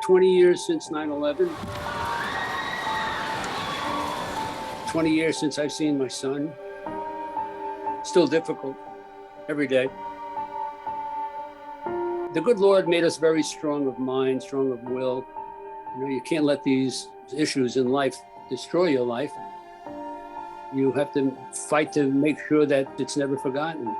20 years since 9/11. 20 years since I've seen my son. Still difficult every day. The good Lord made us very strong of mind, strong of will. You know, you can't let these issues in life destroy your life. You have to fight to make sure that it's never forgotten.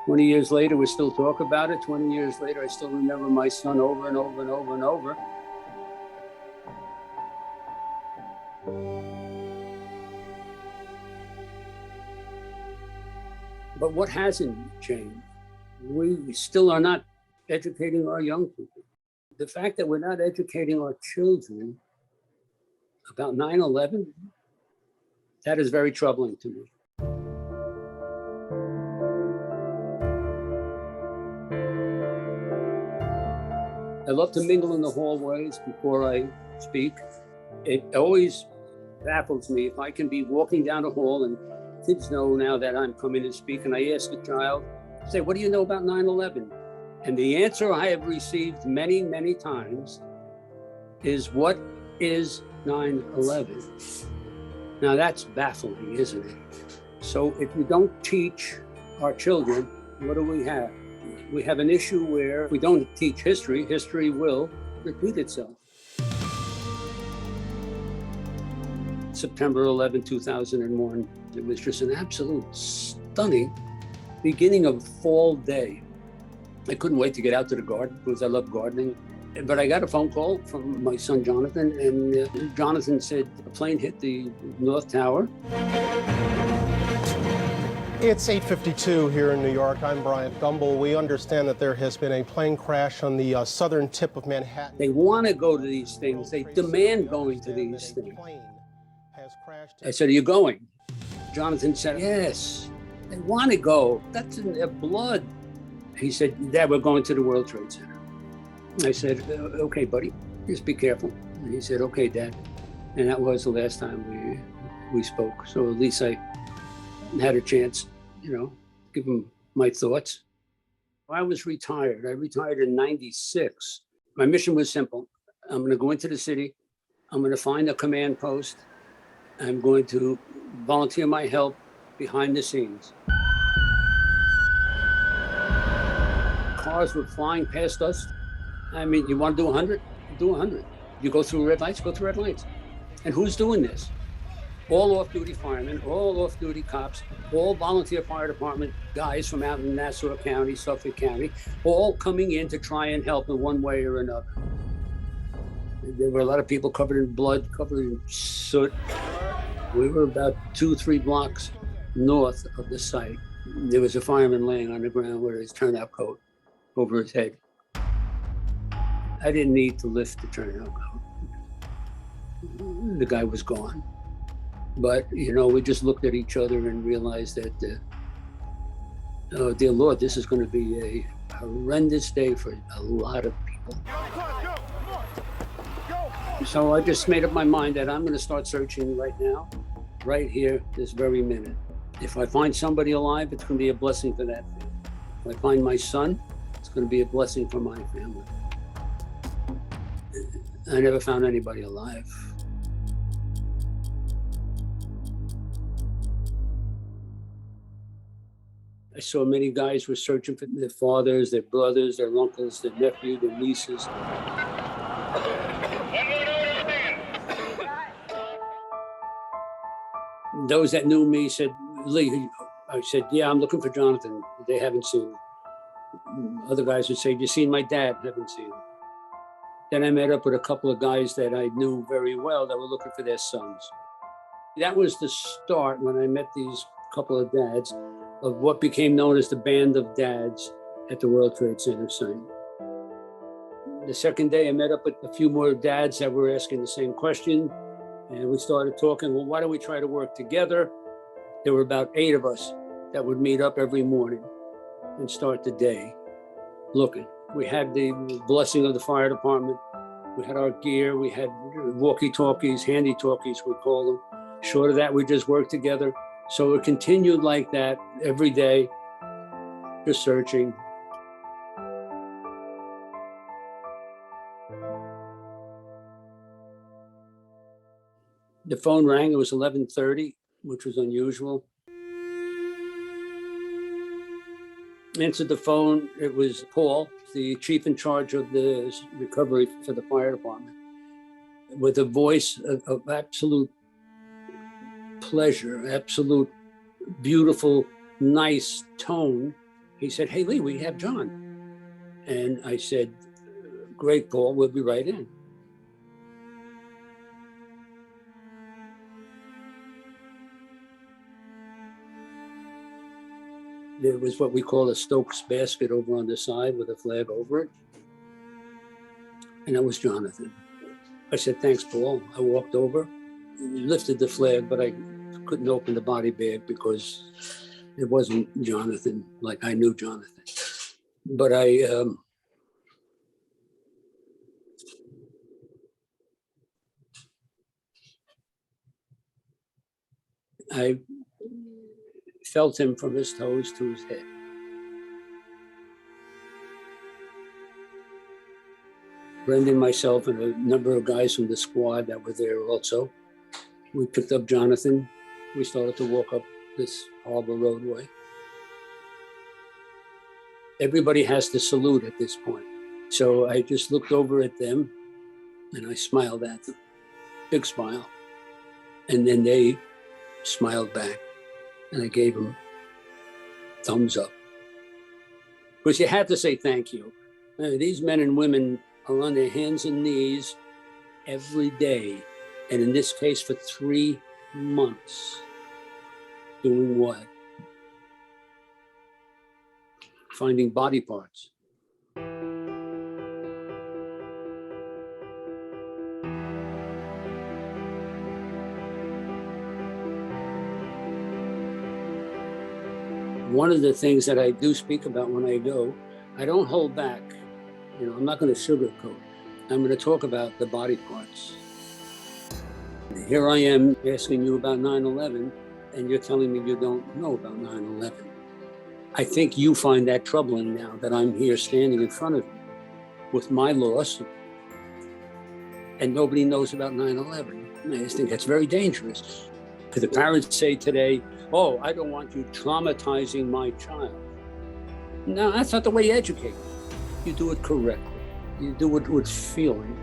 20 years later, we still talk about it. 20 years later, I still remember my son over and over and over and over. But what hasn't changed? We still are not educating our young people. The fact that we're not educating our children about 9/11, that is very troubling to me. I love to mingle in the hallways before I speak. It always baffles me if I can be walking down a hall and kids know now that I'm coming to speak, and I ask a child, say, what do you know about 9/11? And the answer I have received many, many times is, what is 9/11? Now that's baffling, isn't it? So if you don't teach our children, what do we have? We have an issue where if we don't teach history, history will repeat itself. September 11, 2001, it was just an absolute stunning beginning of fall day. I couldn't wait to get out to the garden because I love gardening. But I got a phone call from my son, Jonathan, and Jonathan said a plane hit the North Tower. It's 8:52 here in New York. I'm Bryant Gumbel. We understand that there has been a plane crash on the southern tip of Manhattan. They want to go to these things. They demand going to these things. I said, are you going? Jonathan said, yes. They want to go. That's in their blood. He said, Dad, we're going to the World Trade Center. I said, okay, buddy, just be careful. And he said, okay, Dad. And that was the last time we spoke. So at least I had a chance, give him my thoughts. I was retired. I retired in 96. My mission was simple. I'm going to go into the city. I'm going to find a command post. I'm going to volunteer my help behind the scenes. Cars were flying past us. I mean, you want to do 100? Do 100. You go through red lights, go through red lights. And who's doing this? All off-duty firemen, all off-duty cops, all volunteer fire department guys from out in Nassau County, Suffolk County, all coming in to try and help in one way or another. There were a lot of people covered in blood, covered in soot. We were about 2-3 blocks north of the site. There was a fireman laying on the ground with his turnout coat over his head. I didn't need to lift the turnout coat. The guy was gone. But, we just looked at each other and realized that, oh, dear Lord, this is going to be a horrendous day for a lot of people. So I just made up my mind that I'm going to start searching right now, right here, this very minute. If I find somebody alive, it's going to be a blessing for that family. If I find my son, it's going to be a blessing for my family. I never found anybody alive. I saw many guys were searching for their fathers, their brothers, their uncles, their nephews, their nieces. Those that knew me said, Lee, I said, yeah, I'm looking for Jonathan. They haven't seen him. Other guys would say, you seen my dad? Haven't seen him. Then I met up with a couple of guys that I knew very well that were looking for their sons. That was the start when I met these couple of dads of what became known as the Band of Dads at the World Trade Center site. The second day, I met up with a few more dads that were asking the same question. And we started talking, well, why don't we try to work together? There were about 8 of us that would meet up every morning and start the day looking. We had the blessing of the fire department. We had our gear. We had walkie-talkies, handy-talkies, we call them. Short of that, we just worked together. So it continued like that every day, just searching. The phone rang. It was 11:30, which was unusual. Answered the phone. It was Paul, the chief in charge of the recovery for the fire department, with a voice of absolute pleasure, absolute beautiful, nice tone. He said, "Hey, Lee, we have John." And I said, "Great, Paul, we'll be right in." There was what we call a Stokes basket over on the side with a flag over it. And that was Jonathan. I said, "Thanks, Paul." I walked over, lifted the flag, but I couldn't open the body bag because it wasn't Jonathan like I knew Jonathan. But I felt him from his toes to his head. Brendan, myself, and a number of guys from the squad that were there also. We picked up Jonathan. We started to walk up this harbor roadway. Everybody has to salute at this point. So I just looked over at them and I smiled at them, big smile. And then they smiled back and I gave them thumbs up. Because you had to say thank you. These men and women are on their hands and knees every day. And in this case, for 3 months. Doing what? Finding body parts. One of the things that I do speak about when I go, I don't hold back. I'm not going to sugarcoat. I'm going to talk about the body parts. Here I am asking you about 9/11, and you're telling me you don't know about 9/11. I think you find that troubling now that I'm here standing in front of you with my loss, and nobody knows about 9/11. I just think that's very dangerous. The parents say today, "Oh, I don't want you traumatizing my child." No, that's not the way you educate. You do it correctly. You do it with feeling.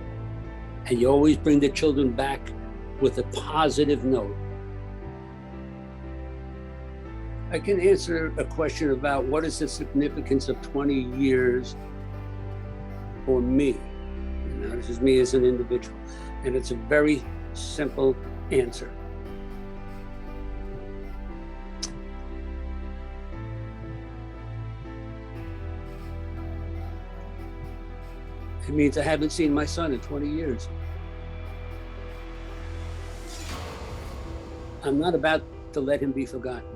And you always bring the children back with a positive note. I can answer a question about what is the significance of 20 years for me. This is me as an individual. And it's a very simple answer. It means I haven't seen my son in 20 years. I'm not about to let him be forgotten.